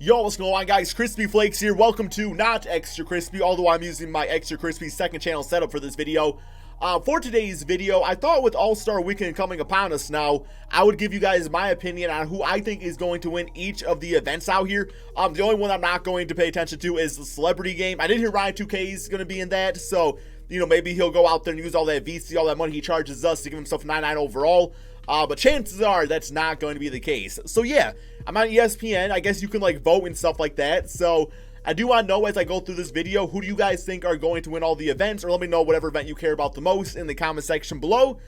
Yo, what's going on, guys? KrispyFlakes here. Welcome to Not Extra Crispy, although I'm using my Extra Crispy second channel setup for this video. For today's video, I thought with All-Star Weekend coming upon us now, I would give you guys my opinion on who I think is going to win each of the events out here. The only one I'm not going to pay attention to is the celebrity game. I did hear Ryan 2K is going to be in that, so, you know, maybe he'll go out there and use all that VC, all that money he charges us to give himself 99 overall. But chances are that's not going to be the case. So yeah, I'm on ESPN. I guess you can like vote and stuff like that. So I do want to know as I go through this video, who do you guys think are going to win all the events? Or let me know whatever event you care about the most in the comment section below.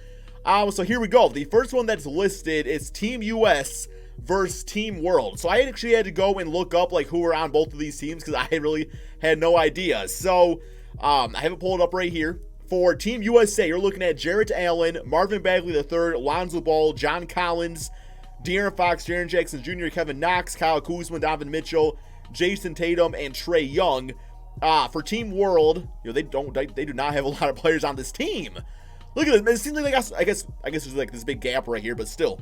So here we go. The first one that's listed is Team US versus Team World. So I actually had to go and look up like who were on both of these teams because I really had no idea. So I have it pulled up right here. For Team USA, you're looking at Jarrett Allen, Marvin Bagley III, Lonzo Ball, John Collins, De'Aaron Fox, Jaren Jackson Jr., Kevin Knox, Kyle Kuzma, Donovan Mitchell, Jason Tatum, and Trae Young. For Team World, you know, they do not have a lot of players on this team. Look at this. It seems like I guess there's like this big gap right here, but still.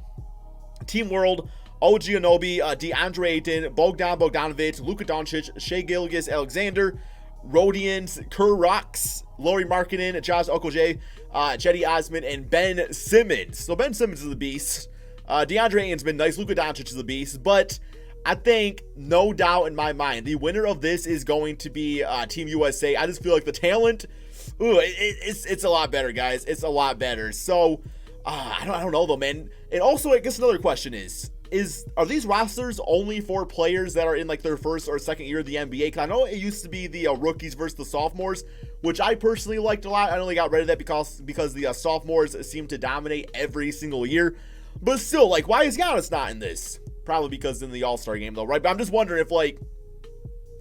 Team World, OG Anunoby, DeAndre Ayton, Bogdan Bogdanovic, Luka Doncic, Shai Gilgeous-Alexander, Rodians, Kerr Rocks, Lauri Markkanen, Josh Okogie, Cedi Osman, and Ben Simmons. So Ben Simmons is the beast. DeAndre Ayton's been nice. Luka Doncic is the beast. But I think, no doubt in my mind, the winner of this is going to be Team USA. I just feel like the talent, it's a lot better, guys. It's a lot better. So, I don't know, though, man. And also, I guess another question are these rosters only for players that are in like their first or second year of the NBA? Because I know it used to be the rookies versus the sophomores, which I personally liked a lot. I only got rid of that because the sophomores seem to dominate every single year. But still, like, why is Giannis not in this? Probably because in the All-Star game, though, right? But I'm just wondering if, like,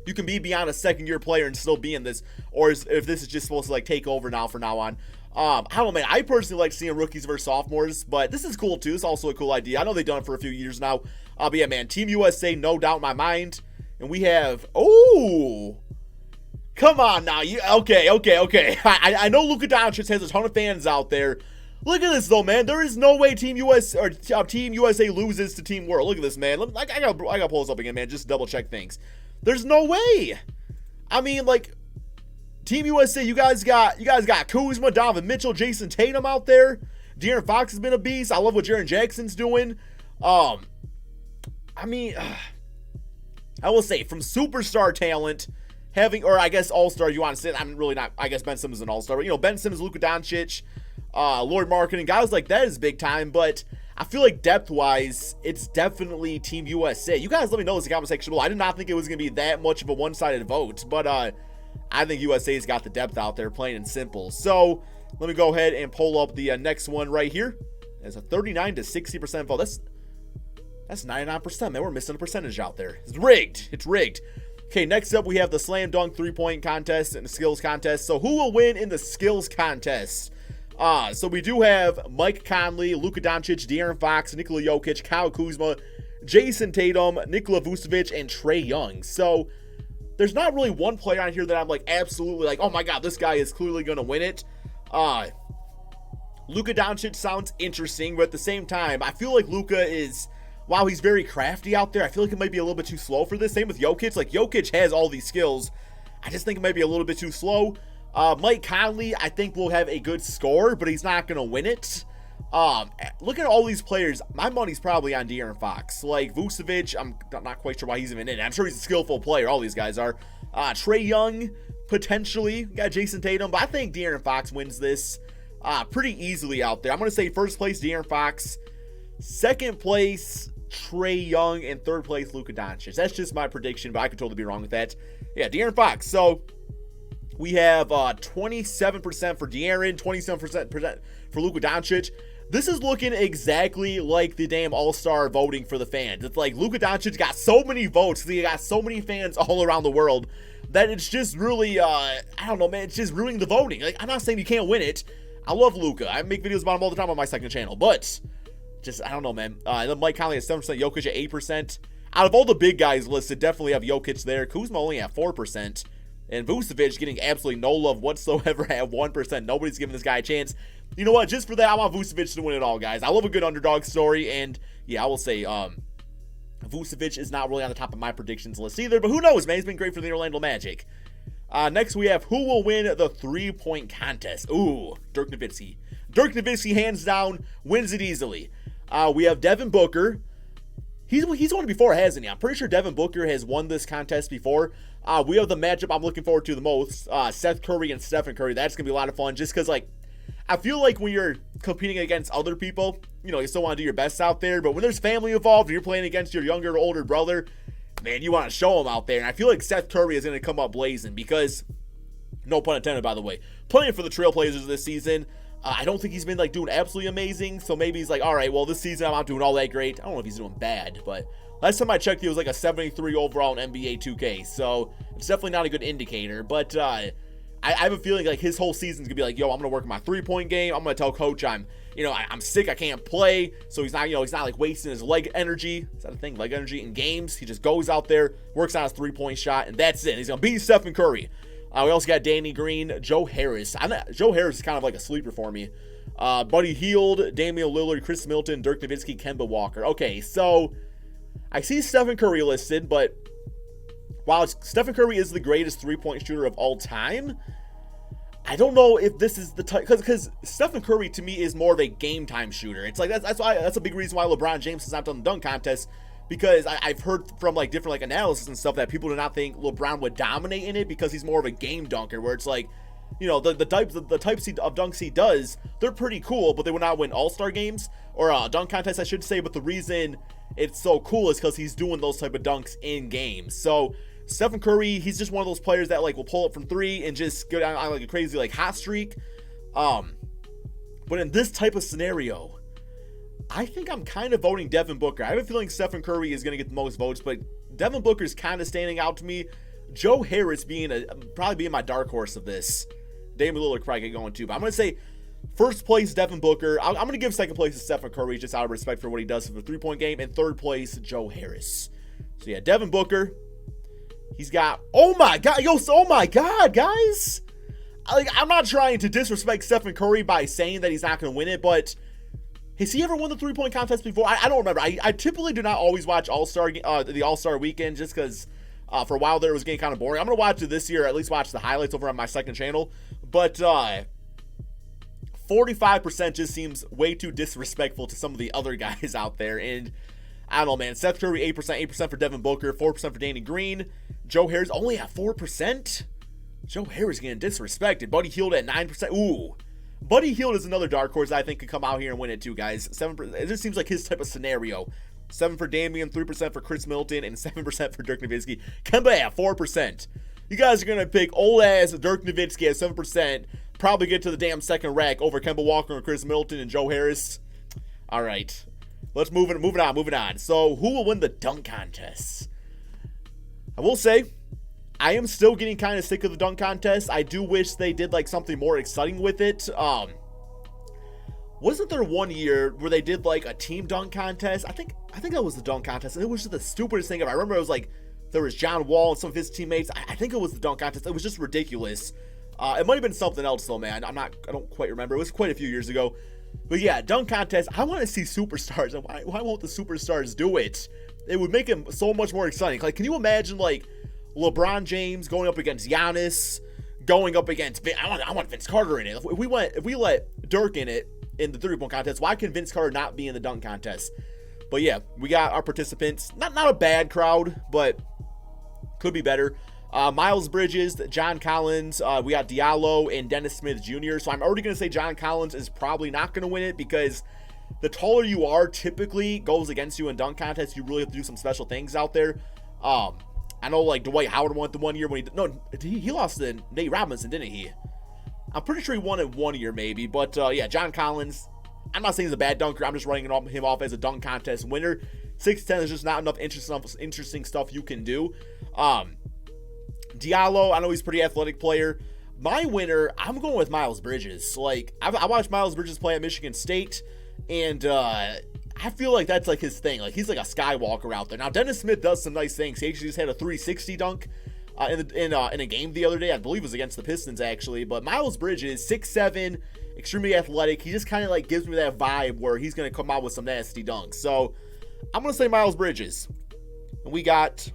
you can be beyond a second-year player and still be in this, or if this is just supposed to, like, take over now from now on. I don't know, man. I personally like seeing rookies versus sophomores, but this is cool, too. It's also a cool idea. I know they've done it for a few years now. But yeah, man, Team USA, no doubt in my mind. And we have, come on now. Okay. I know Luka Doncic has a ton of fans out there. Look at this, though, man. There is no way Team USA loses to Team World. Look at this, man. I gotta pull this up again, man. Just double check things. There's no way. I mean, like, Team USA, you guys got Kuzma, Donovan Mitchell, Jason Tatum out there. De'Aaron Fox has been a beast. I love what Jaren Jackson's doing. I mean, I will say, from superstar talent, or I guess all-star, you want to say, I'm really not, I guess Ben Simmons is an all-star, but, you know, Ben Simmons, Luka Doncic, Lauri Markkanen, guys like that is big time, but I feel like depth-wise, it's definitely Team USA. You guys let me know in the comment section below. I did not think it was going to be that much of a one-sided vote, but I think USA's got the depth out there, plain and simple. So let me go ahead and pull up the next one right here. It's a 39 to 60% vote. That's 99%, man. We're missing a percentage out there. It's rigged. It's rigged. Okay, next up we have the slam dunk three-point contest and the skills contest. So who will win in the skills contest? So we do have Mike Conley, Luka Doncic, De'Aaron Fox, Nikola Jokic, Kyle Kuzma, Jason Tatum, Nikola Vucevic, and Trae Young. So there's not really one player on here that I'm like absolutely like, oh my god, this guy is clearly going to win it. Luka Doncic sounds interesting, but at the same time, I feel like Luka is, while he's very crafty out there, I feel like it might be a little bit too slow for this. Same with Jokic. Like, Jokic has all these skills. I just think it might be a little bit too slow. Mike Conley, I think, will have a good score, but he's not going to win it. Look at all these players. My money's probably on De'Aaron Fox. Like, Vucevic, I'm not quite sure why he's even in it. I'm sure he's a skillful player. All these guys are. Trae Young, potentially. Got Jason Tatum, but I think De'Aaron Fox wins this pretty easily out there. I'm going to say first place, De'Aaron Fox. Second place, Trae Young. And third place, Luka Doncic. That's just my prediction, but I could totally be wrong with that. Yeah, De'Aaron Fox. So we have 27% for De'Aaron, 27% for Luka Doncic. This is looking exactly like the damn all-star voting for the fans. It's like Luka Doncic got so many votes because he got so many fans all around the world that it's just really, I don't know, man, it's just ruining the voting. Like, I'm not saying you can't win it. I love Luka. I make videos about him all the time on my second channel, but just, I don't know, man. Mike Conley at 7%, Jokic at 8%. Out of all the big guys listed, definitely have Jokic there. Kuzma only at 4%. And Vucevic getting absolutely no love whatsoever at 1%. Nobody's giving this guy a chance. You know what? Just for that, I want Vucevic to win it all, guys. I love a good underdog story. And, yeah, I will say, Vucevic is not really on the top of my predictions list either, but who knows, man? He's been great for the Orlando Magic. Next, we have who will win the three-point contest. Ooh, Dirk Nowitzki. Dirk Nowitzki, hands down, wins it easily. We have Devin Booker. He's won it before, hasn't he? I'm pretty sure Devin Booker has won this contest before. We have the matchup I'm looking forward to the most, Seth Curry and Stephen Curry. That's going to be a lot of fun just because, like, I feel like when you're competing against other people, you know, you still want to do your best out there. But when there's family involved and you're playing against your younger or older brother, man, you want to show him out there. And I feel like Seth Curry is going to come up blazing because, no pun intended, by the way, playing for the Trailblazers this season, I don't think he's been, like, doing absolutely amazing. So maybe he's like, all right, well, this season I'm not doing all that great. I don't know if he's doing bad, but last time I checked, he was like a 73 overall in NBA 2K. So it's definitely not a good indicator. But I have a feeling like his whole season's gonna be like, yo, I'm gonna work my three-point game. I'm gonna tell coach I'm sick, I can't play. So he's not like wasting his leg energy. Is that a thing? Leg energy in games. He just goes out there, works on his three-point shot, and that's it. He's gonna beat Stephen Curry. We also got Danny Green, Joe Harris. Joe Harris is kind of like a sleeper for me. Buddy Hield, Damian Lillard, Chris Middleton, Dirk Nowitzki, Kemba Walker. Okay, so I see Stephen Curry listed, but while Stephen Curry is the greatest three-point shooter of all time, I don't know if this is the type, because Stephen Curry to me is more of a game-time shooter. It's like that's a big reason why LeBron James has not done the dunk contest, because I've heard from like different like analysis and stuff that people do not think LeBron would dominate in it because he's more of a game dunker, where it's like, you know, the types of dunks he does, they're pretty cool, but they would not win all-star games or dunk contests, I should say. But the reason it's so cool is because he's doing those type of dunks in games. So Stephen Curry, he's just one of those players that like will pull up from three and just go down on like a crazy like hot streak. But in this type of scenario, I think I'm kind of voting Devin Booker. I have a feeling Stephen Curry is going to get the most votes, but Devin Booker is kind of standing out to me. Joe Harris probably being my dark horse of this. Damian Lillard probably get going too, but I'm going to say first place Devin Booker. I'm going to give second place to Stephen Curry just out of respect for what he does for the three-point game, and third place Joe Harris. So yeah, Devin Booker. He's got, oh my god, guys. I'm not trying to disrespect Stephen Curry by saying that he's not going to win it, but has he ever won the three-point contest before? I don't remember. I typically do not always watch the All-Star weekend just because for a while there it was getting kind of boring. I'm going to watch it this year, or at least watch the highlights over on my second channel. But 45% just seems way too disrespectful to some of the other guys out there. And I don't know, man. Seth Curry, 8% for Devin Booker, 4% for Danny Green. Joe Harris only at 4%? Joe Harris getting disrespected. Buddy Hield at 9%. Ooh. Buddy Hield is another dark horse that I think could come out here and win it too, guys. 7%. It just seems like his type of scenario. 7 for Damian, 3% for Chris Middleton, and 7% for Dirk Nowitzki. Kemba at 4%. You guys are going to pick old-ass Dirk Nowitzki at 7%, probably get to the damn second rack over Kemba Walker and Chris Middleton and Joe Harris. All right. Let's moving on. So, who will win the dunk contest? I will say, I am still getting kind of sick of the dunk contest. I do wish they did like something more exciting with it. Wasn't there one year where they did like a team dunk contest? I think that was the dunk contest, and it was just the stupidest thing ever. I remember it was like there was John Wall and some of his teammates. I think it was the dunk contest. It was just ridiculous. It might have been something else though, man. I don't quite remember. It was quite a few years ago. But yeah, dunk contest. I want to see superstars, and why won't the superstars do it? It would make it so much more exciting. Like, can you imagine like LeBron James going up against Giannis, going up against I want Vince Carter in it. If we let Dirk in it in the three-point contest, why can Vince Carter not be in the dunk contest? But yeah, we got our participants. Not a bad crowd, but could be better. Miles Bridges, John Collins, we got Diallo and Dennis Smith Jr. So I'm already going to say John Collins is probably not going to win it because the taller you are typically goes against you in dunk contests. You really have to do some special things out there. I know like Dwight Howard won it the one year when he lost to Nate Robinson, didn't he? I'm pretty sure he won it one year maybe. But yeah, John Collins, I'm not saying he's a bad dunker. I'm just writing him off as a dunk contest winner. 6'10" is just not enough interesting stuff you can do. Diallo, I know he's a pretty athletic player. My winner, I'm going with Miles Bridges. Like, I watched Miles Bridges play at Michigan State, and I feel like that's like his thing. Like, he's like a Skywalker out there. Now, Dennis Smith does some nice things. He actually just had a 360 dunk in a game the other day. I believe it was against the Pistons, actually. But Miles Bridges, 6'7", extremely athletic. He just kind of like gives me that vibe where he's going to come out with some nasty dunks. So, I'm going to say Miles Bridges. And we got,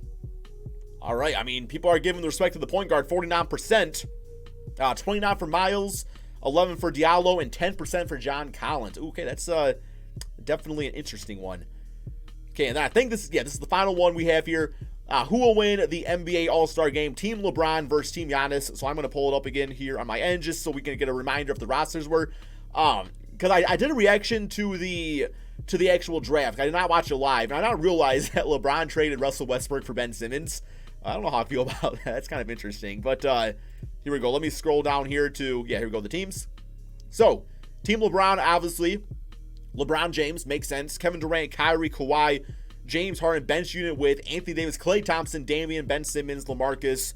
all right, I mean, people are giving the respect to the point guard, 49%. 29 for Miles, 11 for Diallo, and 10% for John Collins. Okay, that's definitely an interesting one. Okay, and then I think this is the final one we have here. Who will win the NBA All-Star Game? Team LeBron versus Team Giannis. So I'm going to pull it up again here on my end just so we can get a reminder of the rosters were. Because I did a reaction to the actual draft. I did not watch it live, and I did not realize that LeBron traded Russell Westbrook for Ben Simmons. I don't know how I feel about that. That's kind of interesting. But here we go. Let me scroll down here to, here we go, the teams. So, Team LeBron, obviously, LeBron James, makes sense. Kevin Durant, Kyrie, Kawhi, James Harden, bench unit with Anthony Davis, Klay Thompson, Damian, Ben Simmons, LaMarcus,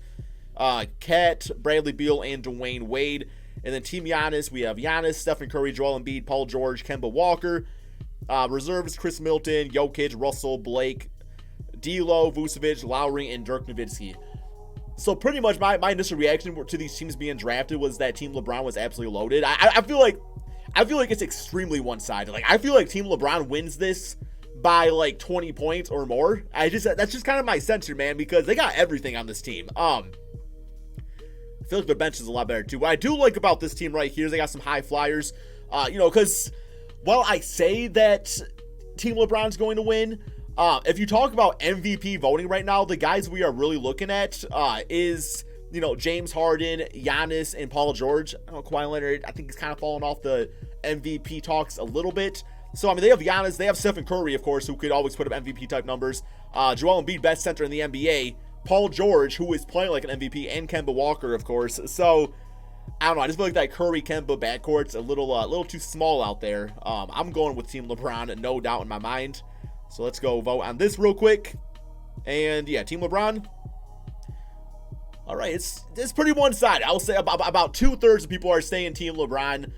Kat, Bradley Beal, and Dwayne Wade. And then Team Giannis, we have Giannis, Stephen Curry, Joel Embiid, Paul George, Kemba Walker. Reserves, Chris Middleton, Jokic, Russell, Blake, D'Lo, Vucevic, Lowry, and Dirk Nowitzki. So pretty much my initial reaction to these teams being drafted was that Team LeBron was absolutely loaded. I feel like it's extremely one-sided. Like, I feel like Team LeBron wins this by like 20 points or more. That's just kind of my sense here, man, because they got everything on this team. I feel like their bench is a lot better too. What I do like about this team right here is they got some high flyers. Because while I say that Team LeBron's going to win, if you talk about MVP voting right now, the guys we are really looking at is, James Harden, Giannis, and Paul George. I don't know, Kawhi Leonard, I think he's kind of fallen off the MVP talks a little bit. So, I mean, they have Giannis, they have Stephen Curry, of course, who could always put up MVP-type numbers. Joel Embiid, best center in the NBA. Paul George, who is playing like an MVP, and Kemba Walker, of course. So, I don't know, I just feel like that Curry-Kemba backcourt's a little too small out there. I'm going with Team LeBron, no doubt in my mind. So, let's go vote on this real quick. And, Team LeBron. All right, it's pretty one-sided. I'll say about 2/3 of people are saying Team LeBron.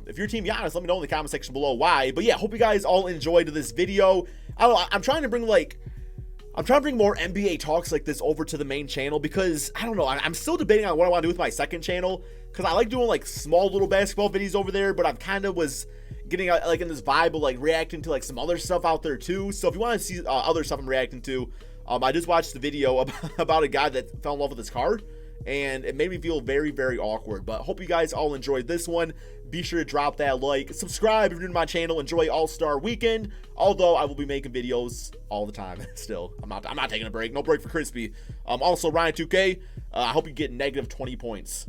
If you're Team Giannis, let me know in the comment section below why. But hope you guys all enjoyed this video. I don't know, I'm trying to bring more NBA talks like this over to the main channel because, I don't know, I'm still debating on what I want to do with my second channel because I like doing like small little basketball videos over there, but I've kind of was getting like in this vibe of like reacting to like some other stuff out there too. So if you want to see other stuff I'm reacting to, I just watched the video about a guy that fell in love with his car, and it made me feel very, very awkward. But hope you guys all enjoyed this one. Be sure to drop that like, subscribe if you're new to my channel. Enjoy All-Star Weekend. Although I will be making videos all the time still. I'm not taking a break. No break for Crispy. Also, Ryan 2K, I hope you get negative 20 points.